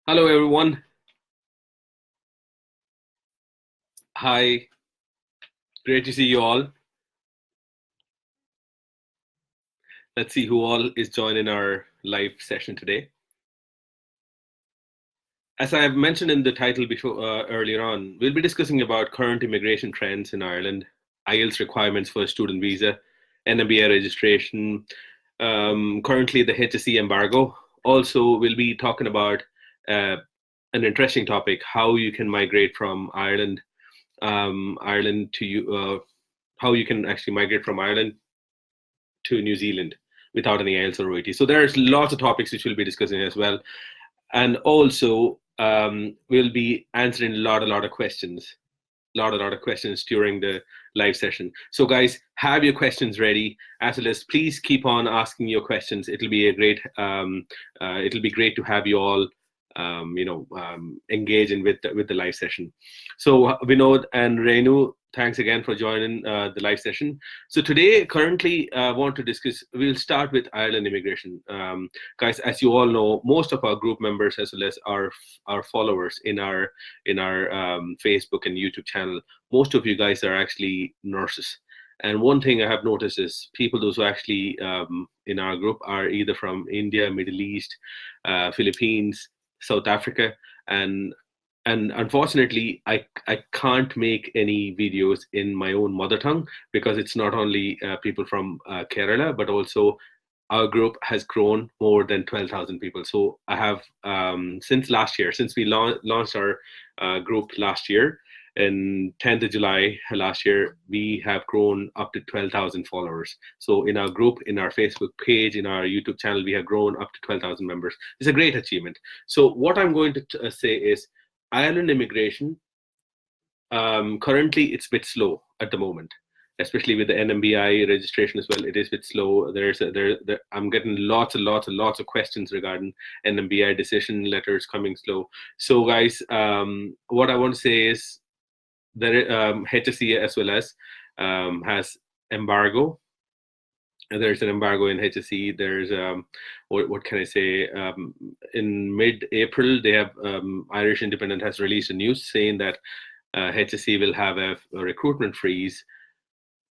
Hello, everyone. Hi, great to see you all. Let's see who all is joining our live session today. As I have mentioned in the title before earlier on, we'll be discussing about current immigration trends in Ireland, Ielts requirements for a student visa, NMBi registration, currently the HSE embargo. Also, we'll be talking about an interesting topic: how you can migrate from Ireland, Ireland to you, how you can actually migrate from Ireland to New Zealand without any IELTS or OET. So there's lots of topics which we'll be discussing as well, and also we'll be answering a lot of questions, during the live session. So guys, have your questions ready. As well as, please keep on asking your questions. It'll be a great, it'll be great to have you all, engage in with the live session. So Vinod and Renu, thanks again for joining the live session. So today, currently, I want to discuss. We'll start with Ireland immigration, guys. As you all know, most of our group members, as well as our followers in our Facebook and YouTube channel, most of you guys are actually nurses. And one thing I have noticed is people those who actually in our group are either from India, Middle East, Philippines, South Africa, and unfortunately I can't make any videos in my own mother tongue, because it's not only people from Kerala, but also our group has grown more than 12,000 people. So I have since last year, since we launched our group last year in 10th of July last year, we have grown up to 12,000 followers. So in our group, in our Facebook page, in our YouTube channel, we have grown up to 12,000 members. It's a great achievement. So what I'm going to say is, Ireland immigration, currently it's a bit slow at the moment, especially with the NMBi registration as well. It is a bit slow. I'm getting lots of questions regarding NMBi decision letters coming slow. So guys, what I want to say is, there HSE as well as has embargo. There's an embargo in HSE. There's what can I say? In mid-April, they have Irish Independent has released a news saying that HSE will have a recruitment freeze,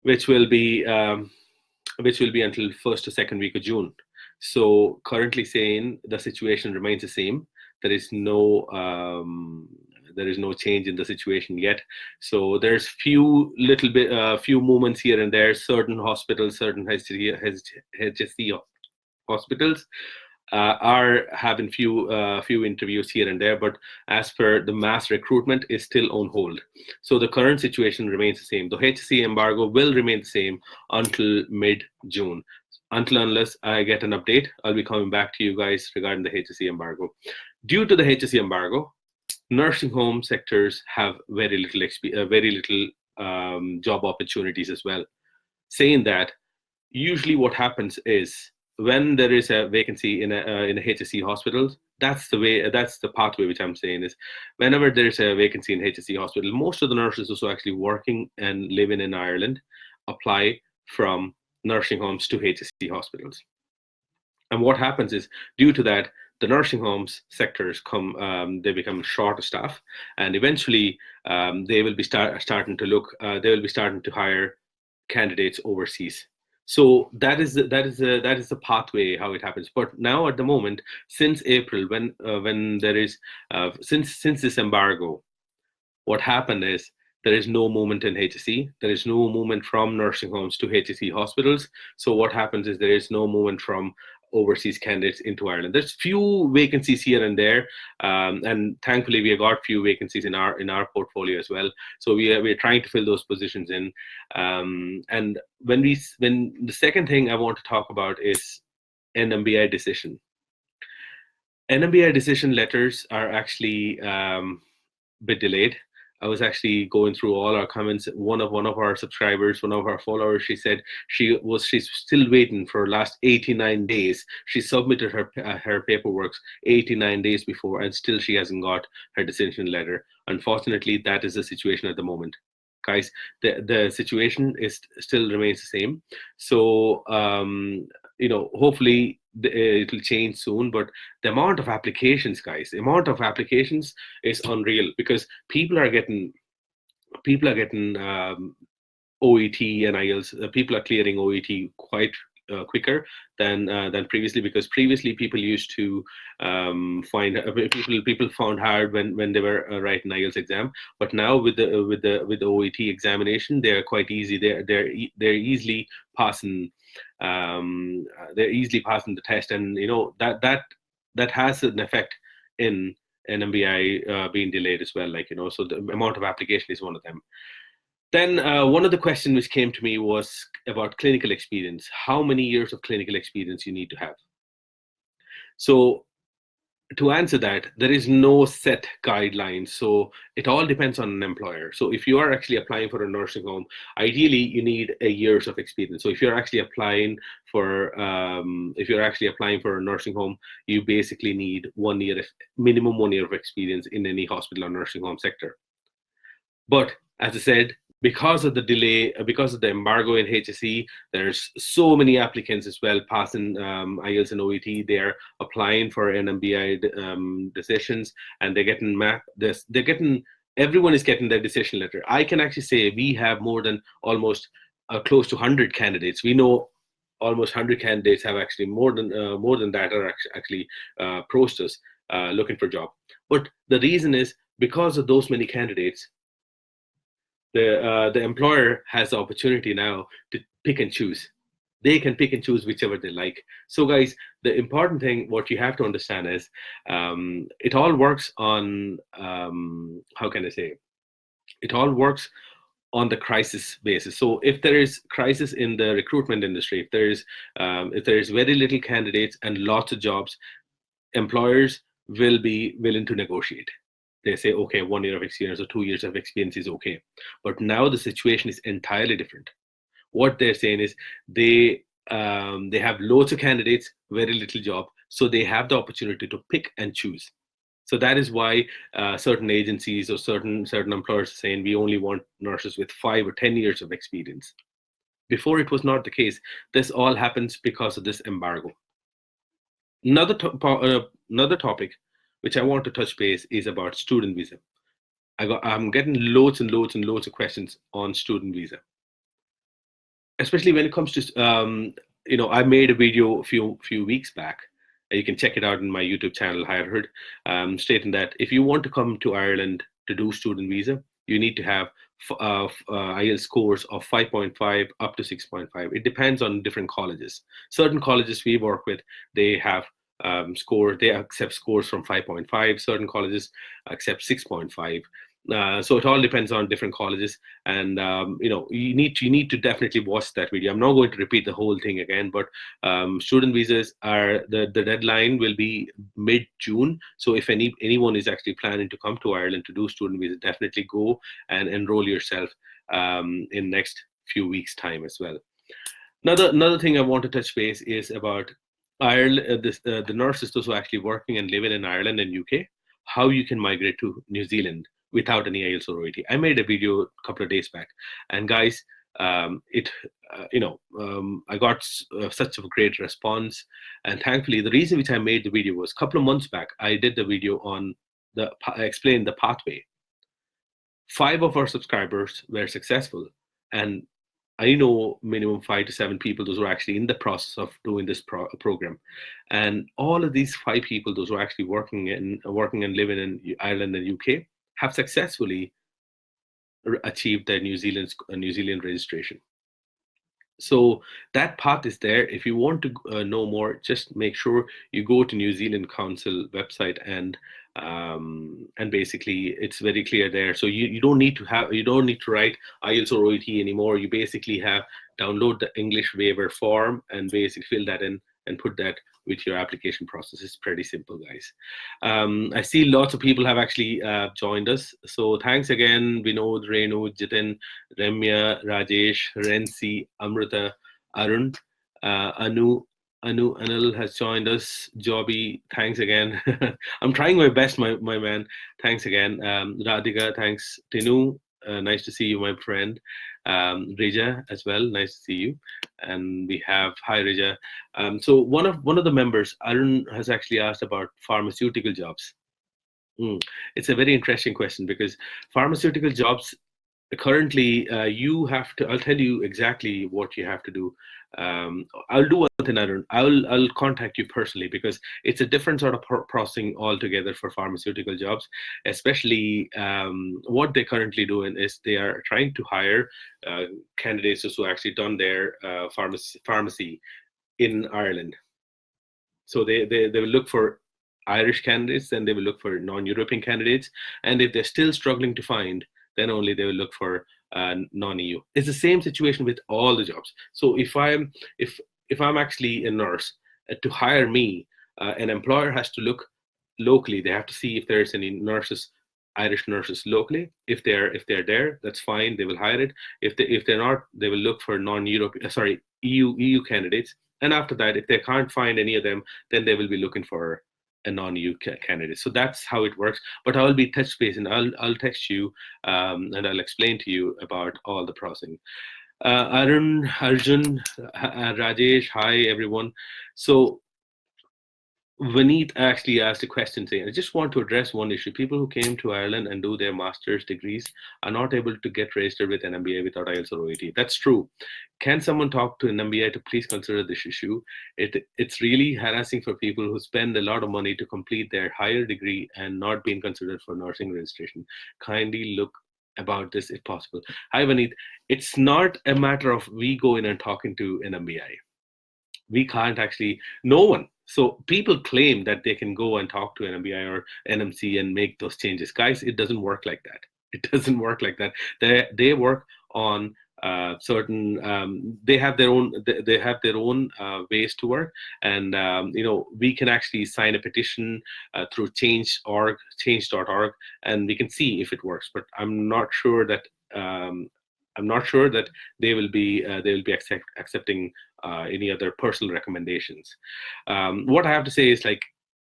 which will be until first or second week of June. So currently saying the situation remains the same. There is no change in the situation yet. So there's few movements here and there. Certain hospitals, certain HSE hospitals are having few interviews here and there, but as per the mass recruitment is still on hold. So the current situation remains the same. The HSE embargo will remain the same until mid-June. Unless I get an update, I'll be coming back to you guys regarding the HSE embargo. Due to the HSE embargo, nursing home sectors have very little job opportunities as well. Saying that, usually what happens is, when there is a vacancy in a HSE hospital, that's the pathway which I'm saying is, whenever there's a vacancy in HSE hospital, most of the nurses also actually working and living in Ireland apply from nursing homes to HSE hospitals. And what happens is, due to that, the nursing homes sectors they become short of staff, and eventually they will be starting to hire candidates overseas. So that is the pathway how it happens. But now at the moment, since April, when there is since this embargo, what happened is, there is no movement in HSE. There is no movement from nursing homes to HSE hospitals. So what happens is, there is no movement from overseas candidates into Ireland. There's few vacancies here and there, and thankfully we have got few vacancies in our portfolio as well. So we're trying to fill those positions in. And when the second thing I want to talk about is NMBi decision. NMBi decision letters are actually a bit delayed. I was actually going through all our comments. One of our subscribers, one of our followers, she said she's still waiting for last 89 days. She submitted her paperwork 89 days before, and still she hasn't got her decision letter. Unfortunately, that is the situation at the moment, guys. The situation still remains the same. So hopefully it'll change soon, but the amount of applications, guys, the amount of applications is unreal, because people are getting OET and IELTS. People are clearing OET quite quicker than previously, because previously people used to find people found hard when they were writing IELTS exam. But now with the OET examination, they're quite easy. They're easily passing. They're easily passing the test, and that has an effect in NMBi being delayed as well. So the amount of application is one of them. Then one of the questions which came to me was about clinical experience. How many years of clinical experience you need to have? So to answer that, there is no set guidelines. So it all depends on an employer. So if you are actually applying for a nursing home, ideally you need a years of experience. So if you're actually applying for a nursing home, you basically need minimum 1 year of experience in any hospital or nursing home sector. But as I said, because of the delay, because of the embargo in HSE, there's so many applicants as well passing IELTS and OET. They're applying for NMBi decisions, and everyone is getting their decision letter. I can actually say we have more than almost close to 100 candidates. We know almost 100 candidates have actually more than that are actually approached us looking for a job. But the reason is because of those many candidates, the employer has the opportunity now to pick and choose. They can pick and choose whichever they like. So guys, the important thing, what you have to understand is it all works on, how can I say, it all works on the crisis basis. So if there is crisis in the recruitment industry, if there is very little candidates and lots of jobs, employers will be willing to negotiate. They say, okay, 1 year of experience or 2 years of experience is okay. But now the situation is entirely different. What they're saying is they have loads of candidates, very little job, so they have the opportunity to pick and choose. So that is why certain agencies or certain employers are saying we only want nurses with 5 or 10 years of experience. Before, it was not the case. This all happens because of this embargo. Another topic which I want to touch base is about student visa. I'm getting loads and loads and loads of questions on student visa, especially when it comes to I made a video a few weeks back. You can check it out in my YouTube channel, HIREHOOD, stating that if you want to come to Ireland to do student visa, you need to have IELTS scores of 5.5 up to 6.5. It depends on different colleges. Certain colleges we work with, they have they accept scores from 5.5. Certain colleges accept 6.5. So it all depends on different colleges, and you need to definitely watch that video. I'm not going to repeat the whole thing again, but student visas are the deadline will be mid-June. So if anyone is actually planning to come to Ireland to do student visa, definitely go and enroll yourself in next few weeks' time as well. Another thing I want to touch base is about Ireland, the nurses, those who are actually working and living in Ireland and UK, how you can migrate to New Zealand without any IELTS or OET. I made a video a couple of days back, and guys, I got such a great response. And thankfully, the reason which I made the video was a couple of months back, I did the video on I explained the pathway. 5 of our subscribers were successful, and I know minimum 5 to 7 people, those who are actually in the process of doing this program. And all of these 5 people, those who are actually working and living in Ireland and UK, have successfully achieved their New Zealand registration. So that path is there. If you want to know more, just make sure you go to New Zealand Council website, and basically it's very clear there. So you don't need to write IELTS or OET anymore. You basically have download the English waiver form and basically fill that in and put that with your application process. It's pretty simple, guys. I see lots of people have actually joined us. So thanks again, Vinod, Renu, Jitin, Ramya, Rajesh, Rensi, Amrita, Arun, Anil has joined us. Jobby, thanks again. I'm trying my best, my man. Thanks again. Radhika, thanks. Tinu, nice to see you, my friend. Reja as well, nice to see you. And we have hi Reja. So one of the members, Arun, has actually asked about pharmaceutical jobs. It's a very interesting question because pharmaceutical jobs currently, you have to. I'll tell you exactly what you have to do. I'll do one thing, Arun. I'll contact you personally because it's a different sort of processing altogether for pharmaceutical jobs. Especially, what they're currently doing is they are trying to hire candidates who actually done their pharmacy in Ireland. So they will look for Irish candidates, and they will look for non-European candidates. And if they're still struggling to find, then only they will look for non-EU. It's the same situation with all the jobs. So if I'm actually a nurse, to hire me, an employer has to look locally. They have to see if there's any nurses, Irish nurses locally. If they're there, that's fine. They will hire it. If they're not, they will look for non-European, sorry, EU candidates. And after that, if they can't find any of them, then they will be looking for a non-EU candidate. So that's how it works. But I'll be touch base, and I'll text you, and I'll explain to you about all the processing. Arun, Arjun, Rajesh, hi everyone. So Vineet actually asked a question saying, I just want to address one issue. People who came to Ireland and do their master's degrees are not able to get registered with NMBi without IELTS or OET. That's true. Can someone talk to NMBi to please consider this issue? It's really harassing for people who spend a lot of money to complete their higher degree and not being considered for nursing registration. Kindly look about this if possible. Hi, Vineet. It's not a matter of we go in and talking to NMBi. We can't actually, no one. So people claim that they can go and talk to NMBi or NMC and make those changes. Guys, it doesn't work like that. It doesn't work like that. They work on certain. They have their own. They have their own ways to work, and we can actually sign a petition through change.org, and we can see if it works. But I'm not sure that. I'm not sure that they will be accepting any other personal recommendations. What I have to say is, like,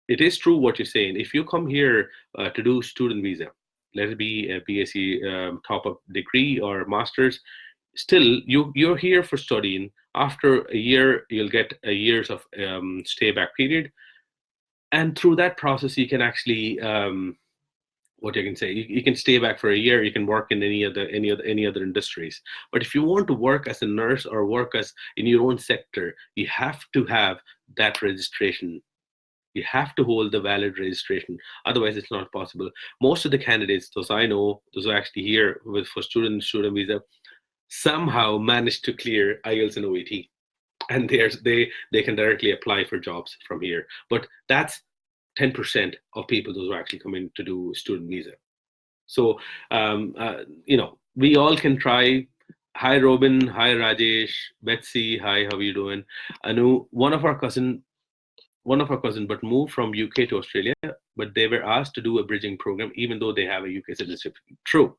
it is true what you're saying. If you come here to do student visa, let it be a BSc top-up degree or master's, still you're here for studying. After a year, you'll get a years of stay back period, and through that process, you can actually what you can say, you can stay back for a year. You can work in any other industries. But if you want to work as a nurse or work as in your own sector, you have to have that registration. You have to hold the valid registration. Otherwise, it's not possible. Most of the candidates, those I know, those are actually here for student visa, somehow managed to clear IELTS and OET, and they can directly apply for jobs from here. But that's 10% of people those who actually come in to do student visa. So we all can try. Hi Robin, hi Rajesh, Betsy, hi, how are you doing? Anu, one of our cousin but moved from UK to Australia, but they were asked to do a bridging program even though they have a UK citizenship. True.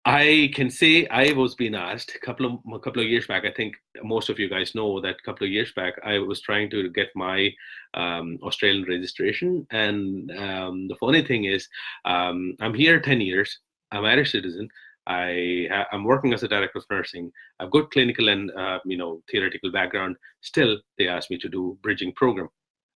I can say I was being asked a couple of years back. I think most of you guys know that a couple of years back, I was trying to get my Australian registration. And the funny thing is, I'm here 10 years. I'm Irish citizen. I'm working as a director of nursing. I've got clinical and theoretical background. Still, they asked me to do bridging program.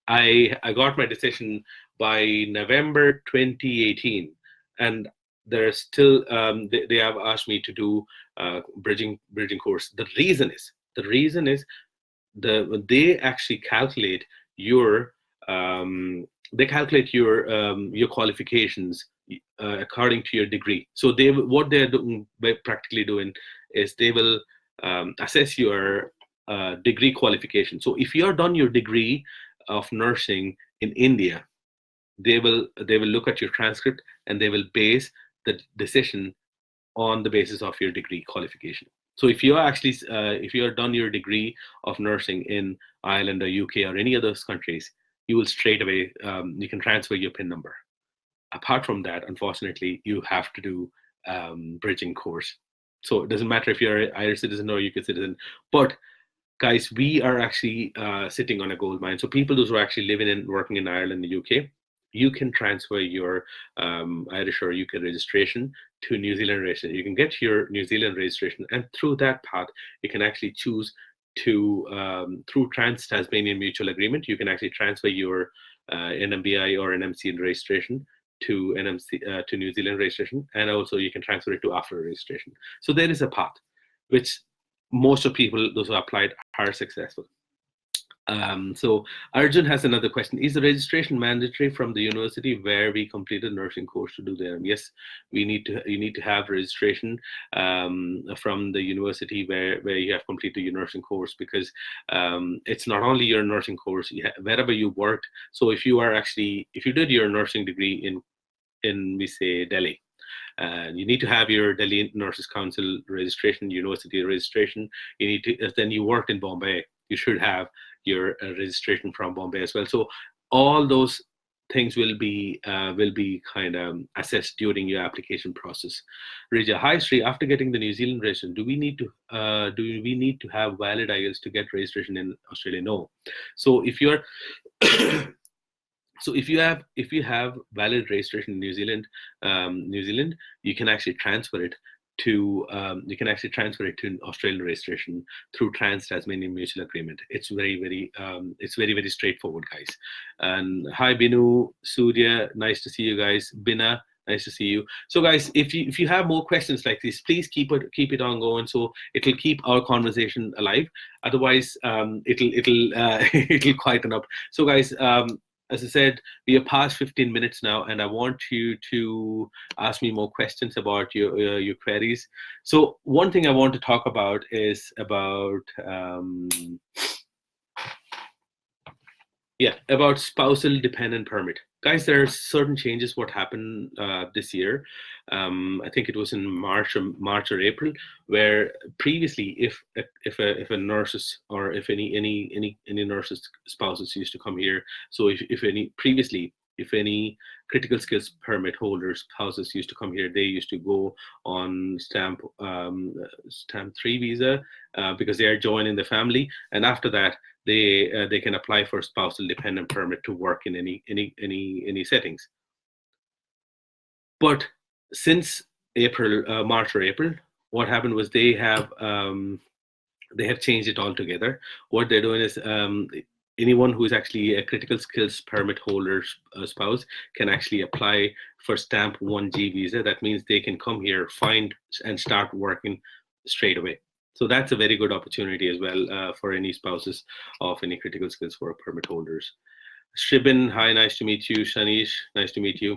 I got my decision by November 2018, and there's still they have asked me to do bridging course. The reason is they actually calculate your your qualifications according to your degree. So what they're doing, practically doing, is they will assess your degree qualification. So if you're done your degree of nursing in India, they will look at your transcript and they will base the decision on the basis of your degree qualification. So if you're actually if you're done your degree of nursing in Ireland or UK or any other countries, you will straight away you can transfer your PIN number. Apart from that, unfortunately, you have to do bridging course. So it doesn't matter if you're an Irish citizen or UK citizen. But guys, we are actually sitting on a gold mine. So people those who are actually living and working in Ireland and the UK, you can transfer your Irish or UK registration to New Zealand registration. You can get your New Zealand registration, and through that path, you can actually choose to, through Trans-Tasmanian Mutual Agreement, you can actually transfer your NMBi or NMC registration to to New Zealand registration, and also you can transfer it to after registration. So there is a path, which most of people, those who applied, are successful. So Arjun has another question. Is the registration mandatory from the university where we completed nursing course to do the NM? Yes, you need to have registration from the university where you have completed your nursing course, because it's not only your nursing course, wherever you worked. So if you did your nursing degree in we say Delhi, and you need to have your Delhi Nurses Council registration, university registration. You need to, then you worked in Bombay, you should have your registration from Bombay as well. So all those things will be kind of assessed during your application process. Rija, hi SREE, after getting the New Zealand registration, do we need to have valid IELTS to get registration in Australia? No. So if you're so if you have valid registration in New Zealand, you can actually transfer it to Australian registration through Trans-Tasmanian Mutual Agreement. It's very straightforward, guys. And hi Binu, Surya, nice to see you guys. Bina, nice to see you. So guys, if you have more questions like this, please keep it on going, so it'll keep our conversation alive. Otherwise, it'll quieten up. So guys, as I said, we are past 15 minutes now, and I want you to ask me more questions about your queries. So one thing I want to talk about is about spousal dependent permit. Guys, there are certain changes what happened this year. I think it was in March or April, where previously, if a nurses or if any nurses spouses used to come here, so if any critical skills permit holders spouses used to come here, they used to go on stamp 3 visa because they are joining the family, and after that they can apply for spousal dependent permit to work in any settings. But since March or April, what happened was they have changed it altogether. What they're doing is anyone who is actually a critical skills permit holder's spouse can actually apply for stamp 1G visa. That means they can come here, find and start working straight away. So that's a very good opportunity as well for any spouses of any critical skills work permit holders. Shibin, hi, nice to meet you. Shanish, nice to meet you.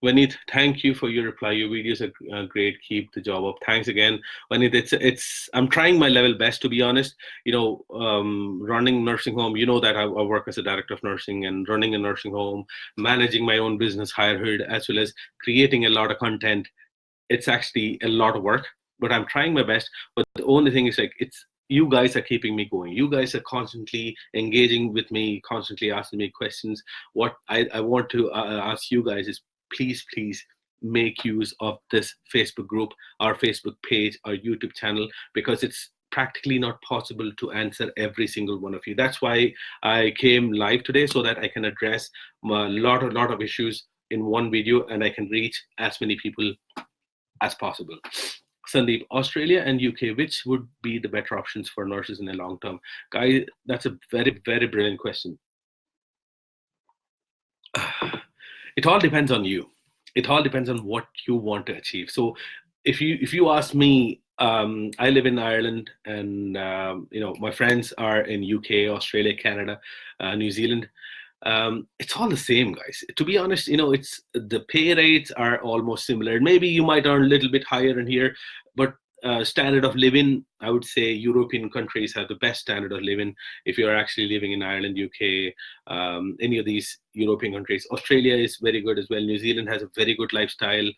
Vaneet, thank you for your reply. Your videos are great. Keep the job up. Thanks again, Vaneet. I'm trying my level best, to be honest. Running nursing home. You know that I work as a director of nursing, and running a nursing home, managing my own business, HIREHOOD, as well as creating a lot of content. It's actually a lot of work, but I'm trying my best. But the only thing is, you guys are keeping me going. You guys are constantly engaging with me, constantly asking me questions. What I want to ask you guys is, please make use of this Facebook group, our Facebook page, our YouTube channel, because it's practically not possible to answer every single one of you. That's why I came live today, so that I can address a lot of issues in one video, and I can reach as many people as possible. Sandeep, Australia and UK, which would be the better options for nurses in the long term? Guys, that's a very brilliant question. It all depends on you. It all depends on what you want to achieve. So if you ask me, I live in Ireland, and my friends are in UK, Australia, Canada, New Zealand. It's all the same, guys. To be honest, it's the pay rates are almost similar. Maybe you might earn a little bit higher in here, but standard of living, I would say European countries have the best standard of living. If you're actually living in Ireland, UK, any of these European countries, Australia is very good as well. New Zealand has a very good lifestyle.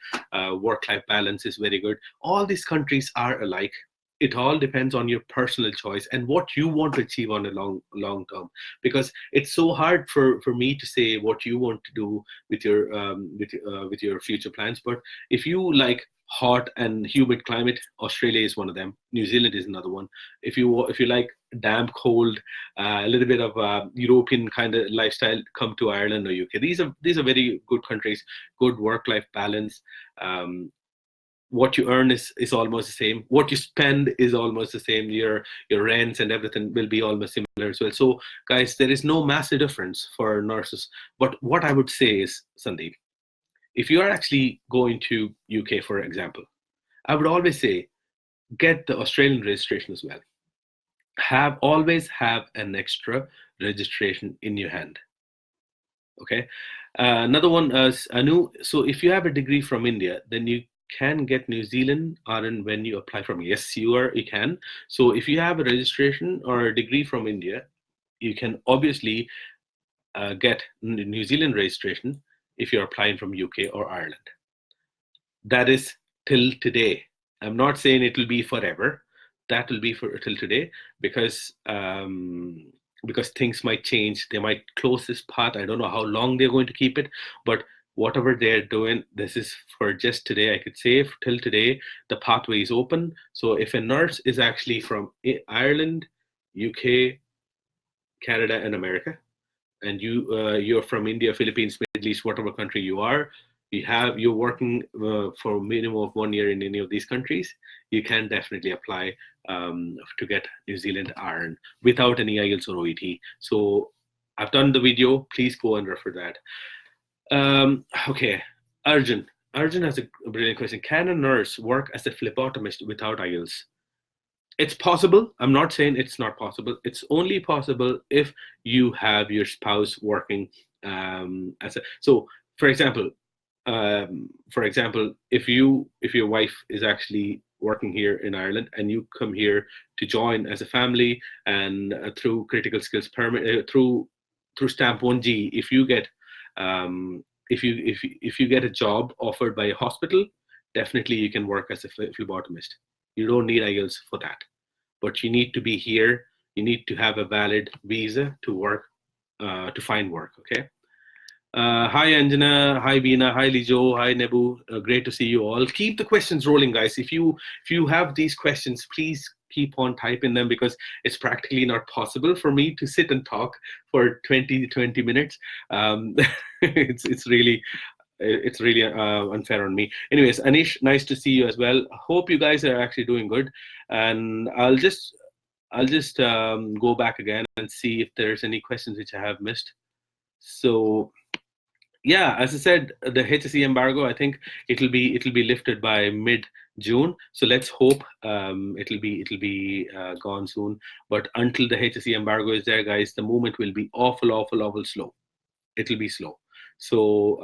Work-life balance is very good. All these countries are alike. it all depends on your personal choice and what you want to achieve on a long term, because it's so hard for me to say what you want to do with your with your future plans. But if you like hot and humid climate, Australia is one of them. New Zealand is another one. If you like damp, cold, a little bit of European kind of lifestyle, come to Ireland or UK. These are very good countries, good work-life balance. What you earn is almost the same. What you spend is almost the same. Your rents and everything will be almost similar as well. So guys, there is no massive difference for nurses. But what I would say is, Sandeep, if you are actually going to UK, for example, I would always say get the Australian registration as well. Always have an extra registration in your hand. Okay. Another one is Anu. So if you have a degree from India, then you can get New Zealand RN when you apply from. Yes, you can. So if you have a registration or a degree from India, you can obviously get New Zealand registration if you're applying from UK or Ireland. That is till today. I'm not saying it will be forever. That will be for till today, because things might change. They might close this path. I don't know how long they're going to keep it, but whatever they're doing, this is for just today. I could say till today, the pathway is open. So if a nurse is actually from Ireland, UK, Canada, and America, and you're from India, Philippines, Middle East, whatever country you are, you're working for a minimum of 1 year in any of these countries, you can definitely apply to get New Zealand RN without any IELTS or OET. So I've done the video. Please go and refer that. Okay, Arjun has a brilliant question. Can a nurse work as a phlebotomist without IELTS? It's possible. I'm not saying it's not possible. It's only possible if you have your spouse working so for example, if your wife is actually working here in Ireland and you come here to join as a family, and through critical skills permit, through stamp 1G, if you get if you get a job offered by a hospital, definitely you can work as a phlebotomist. You don't need IELTS for that, but you need to be here. You need to have a valid visa to work, to find work. Okay. Hi Anjana, hi Beena, hi Lijo, hi Nebu. Great to see you all. Keep the questions rolling, guys. If you have these questions, please keep on typing them, because it's practically not possible for me to sit and talk for 20 minutes. It's really unfair on me. Anyways, Anish, nice to see you as well. Hope you guys are actually doing good, and I'll just go back again and see if there's any questions which I have missed. So yeah, as I said, the HSE embargo, I think it'll be lifted by mid-June. So let's hope it'll be gone soon. But until the HSE embargo is there, guys, the movement will be awful slow. It'll be slow. So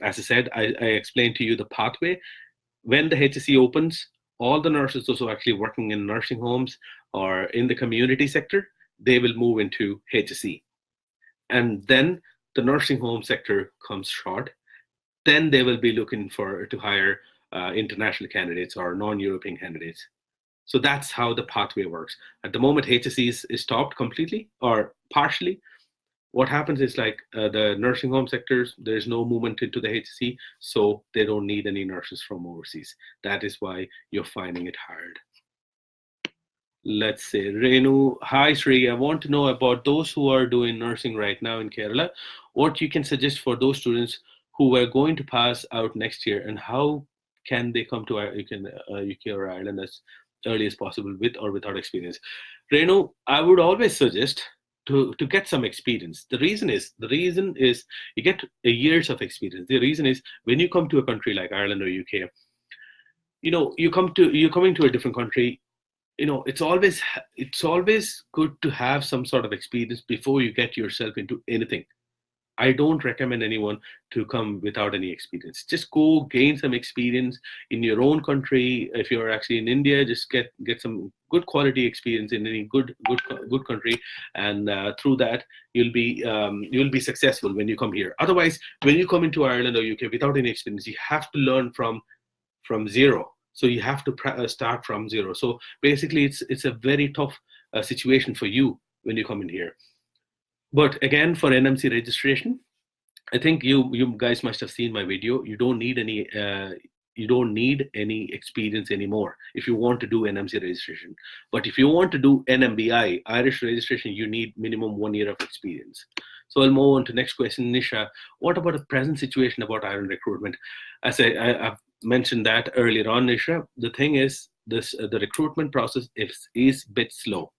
as I said, I explained to you the pathway. When the HSE opens, all the nurses also actually working in nursing homes or in the community sector, they will move into HSE. And then the nursing home sector comes short, then they will be looking to hire international candidates or non-European candidates. So that's how the pathway works. At the moment, HSE is stopped completely or partially. What happens is like the nursing home sectors, there's no movement into the HSE, so they don't need any nurses from overseas. That is why you're finding it hard. Let's say Renu, hi SREE, I want to know about those who are doing nursing right now in Kerala, what you can suggest for those students who are going to pass out next year, and how can they come to UK or Ireland as early as possible, with or without experience. Renu, I would always suggest to get some experience. The reason is you get years of experience. The reason is when you come to a country like Ireland or UK, you're coming to a different country. It's always good to have some sort of experience before you get yourself into anything. I don't recommend anyone to come without any experience. Just go gain some experience in your own country. If you're actually in India, just get some good quality experience in any good country, and through that you'll be successful when you come here. Otherwise, when you come into Ireland or UK without any experience, you have to learn from zero. So you have to start from zero. So basically, it's a very tough situation for you when you come in here. But again, for NMC registration, I think you guys must have seen my video. You don't need any experience anymore if you want to do NMC registration. But if you want to do NMBi Irish registration, you need minimum 1 year of experience. So I'll move on to next question. Nisha, what about the present situation about Ireland recruitment? As I've mentioned that earlier on, Nisha, the thing is the recruitment process is a bit slow.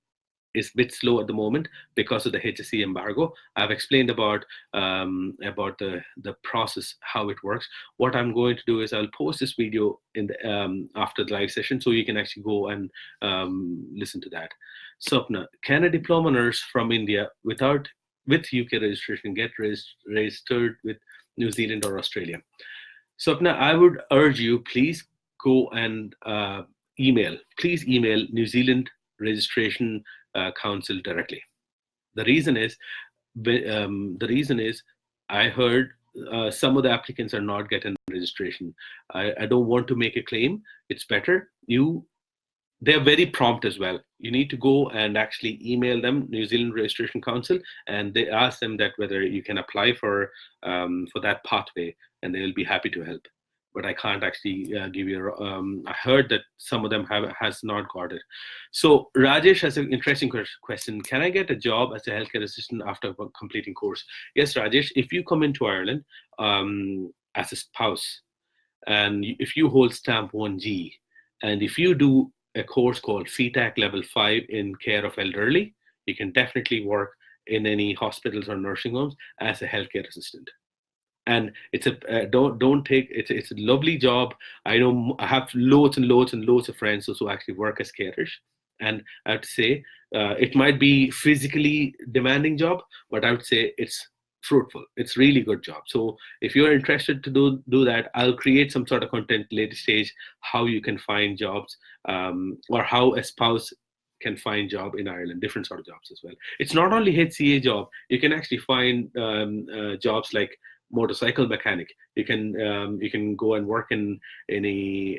Is a bit slow at the moment because of the HSE embargo. I've explained about the process, how it works. What I'm going to do is I'll post this video in the after the live session, so you can actually go and listen to that. Swapna, can a diploma nurse from India with UK registration get registered with New Zealand or Australia? Swapna, I would urge you, please go and please email New Zealand registration council directly. The reason is I heard some of the applicants are not getting registration. I don't want to make a claim. It's better they're very prompt as well. You need to go and actually email them, New Zealand Registration Council, and they ask them that whether you can apply for that pathway, and they will be happy to help. But I can't actually give you. I heard that some of them has not got it. So Rajesh has an interesting question. Can I get a job as a healthcare assistant after completing course? Yes, Rajesh. If you come into Ireland as a spouse, and if you hold stamp 1G, and if you do a course called CTAC Level 5 in care of elderly, you can definitely work in any hospitals or nursing homes as a healthcare assistant. And it's a don't take it's a lovely job. I know I have loads and loads and loads of friends who actually work as carers, and I would say it might be physically demanding job, but I would say it's fruitful. It's really good job. So if you're interested to do that, I'll create some sort of content later stage how you can find jobs, or how a spouse can find job in Ireland, different sort of jobs as well. It's not only HCA job. You can actually find jobs like motorcycle mechanic. You can go and work in any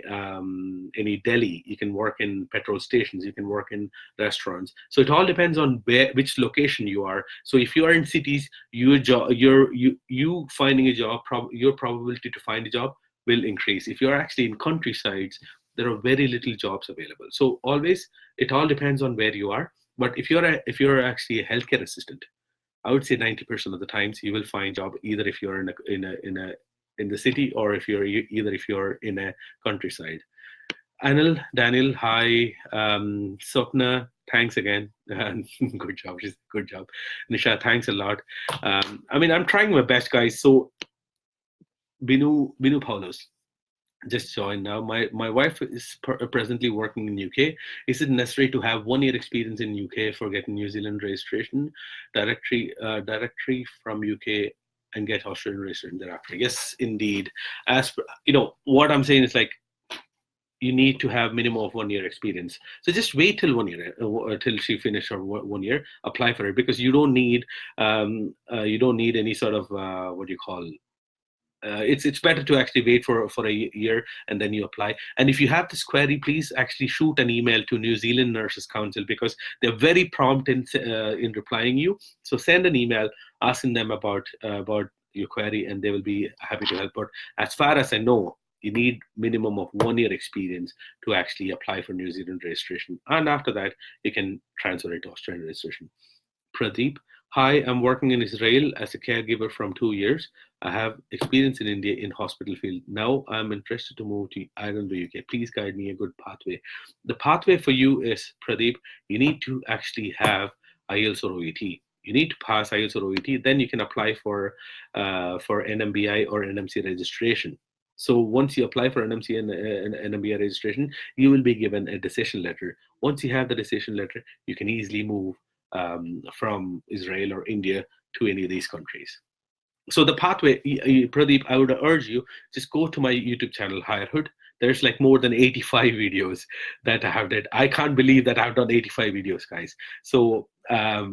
deli. You can work in petrol stations. You can work in restaurants. So it all depends on which location you are. So if you are in cities, you finding a job, your probability to find a job will increase. If you're actually in countrysides, there are very little jobs available. So always, it all depends on where you are. But if you're actually a healthcare assistant, I would say 90% of the times you will find job either if you're in the city, or if you're in a countryside. Anil, Daniel, hi. Swapna, thanks again. Good job. Good job. Nisha, thanks a lot. I'm trying my best, guys. So Binu Paulos just joined now. My wife is presently working in UK. Is it necessary to have 1 year experience in UK for getting New Zealand registration directory from UK and get Australian registration thereafter? Yes, indeed. As what I'm saying is, like, you need to have minimum of 1 year experience. So just wait till 1 year, till she finishes her 1 year, apply for it, because you don't need any sort of what do you call. It's better to actually wait for a year and then you apply. And if you have this query, please actually shoot an email to New Zealand Nurses Council, because they're very prompt in replying you. So send an email asking them about your query, and they will be happy to help. But as far as I know, you need minimum of 1 year experience to actually apply for New Zealand registration. And after that, you can transfer it to Australian registration. Pradeep, hi, I'm working in Israel as a caregiver from 2 years. I have experience in India in hospital field. Now I'm interested to move to Ireland or UK. Please guide me a good pathway. The pathway for you is, Pradeep, you need to actually have Ielts or OET. You need to pass Ielts or OET, then you can apply for NMBi or NMC registration. So once you apply for NMC and NMBi registration, you will be given a decision letter. Once you have the decision letter, you can easily move from Israel or India to any of these countries. So the pathway, Pradeep, I would urge you, just go to my YouTube channel, HIREHOOD. There's like more than 85 videos that I have done. I can't believe that I've done 85 videos, guys. So, I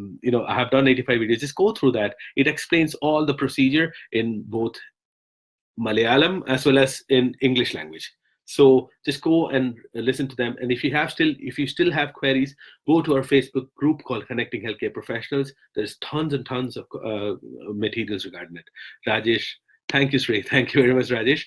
have done 85 videos. Just go through that. It explains all the procedure in both Malayalam as well as in English language. So just go and listen to them. And if you still have queries, go to our Facebook group called Connecting Healthcare Professionals. There's tons and tons of materials regarding it. Rajesh, thank you, SREE. Thank you very much, Rajesh.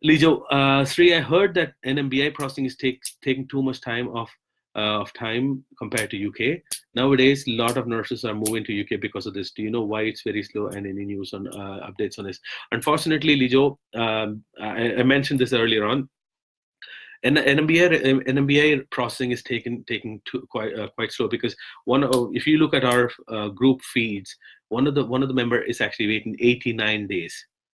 Lijo, SREE, I heard that NMBi processing is taking too much time of time compared to UK. Nowadays, a lot of nurses are moving to UK because of this. Do you know why it's very slow, and any news on updates on this? Unfortunately, Lijo, I mentioned this earlier on. And NMBI processing is taking quite slow, because if you look at our group feeds, one of the member is actually waiting 89 days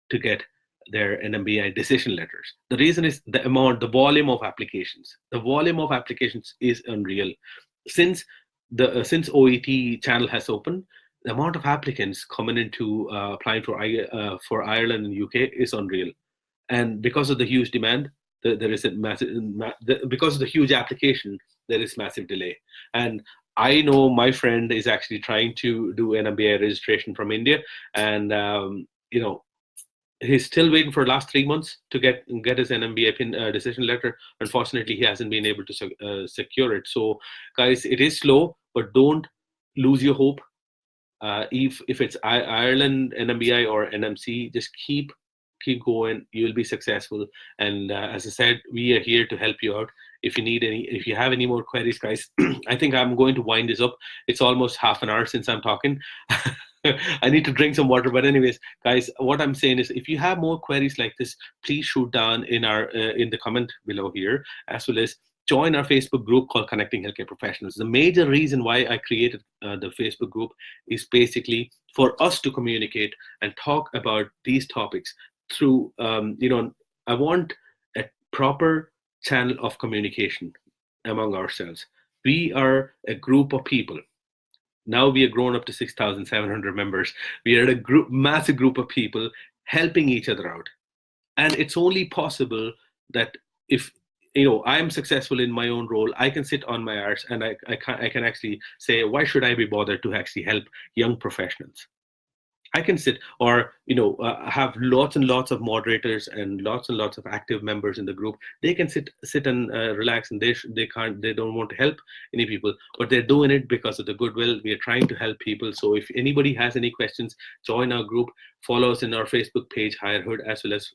to get their NMBI decision letters. The reason is the volume of applications. The volume of applications is unreal. Since OET channel has opened, the amount of applicants coming into applying for Ireland and UK is unreal. And because of the huge demand, there is a massive, because of the huge application, there is massive delay. And I know my friend is actually trying to do an NMBi registration from India, and he's still waiting for the last 3 months to get his NMBi decision letter. Unfortunately, he hasn't been able to secure it. So, guys, it is slow, but don't lose your hope. If it's Ireland NMBi or NMC, just keep going. You'll be successful. And as I said, we are here to help you out. If you have any more queries, guys, I think I'm going to wind this up. It's almost half an hour since I'm talking. I need to drink some water. But anyways, guys, what I'm saying is, if you have more queries like this, please shoot down in the comment below here, as well as join our Facebook group called Connecting Healthcare Professionals. The major reason why I created the Facebook group is basically for us to communicate and talk about these topics through, I want a proper channel of communication among ourselves. We are a group of people. Now we are grown up to 6,700 members. We are a massive group of people helping each other out. And it's only possible that if I'm successful in my own role, I can sit on my arse and I can actually say, why should I be bothered to actually help young professionals? I can sit, or have lots and lots of moderators and lots of active members in the group. They can sit and relax, and they don't want to help any people, but they're doing it because of the goodwill. We are trying to help people. So if anybody has any questions, join our group, follow us in our Facebook page, HIREHOOD, as well as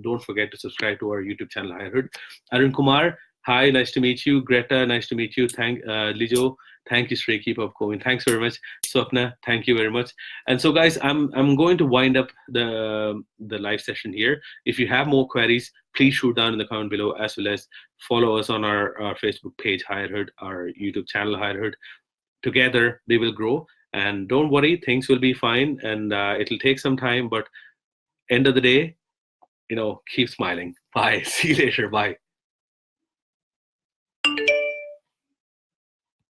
don't forget to subscribe to our YouTube channel, HIREHOOD. Arun Kumar, hi, nice to meet you. Greta, nice to meet you. Lijo, thank you, SREE. Keep up going. Thanks very much. Swapna, thank you very much. And so, guys, I'm going to wind up the live session here. If you have more queries, please shoot down in the comment below, as well as follow us on our Facebook page, HIREHOOD, our YouTube channel, HIREHOOD. Together, they will grow. And don't worry, things will be fine. And it'll take some time, but end of the day, keep smiling. Bye. See you later. Bye.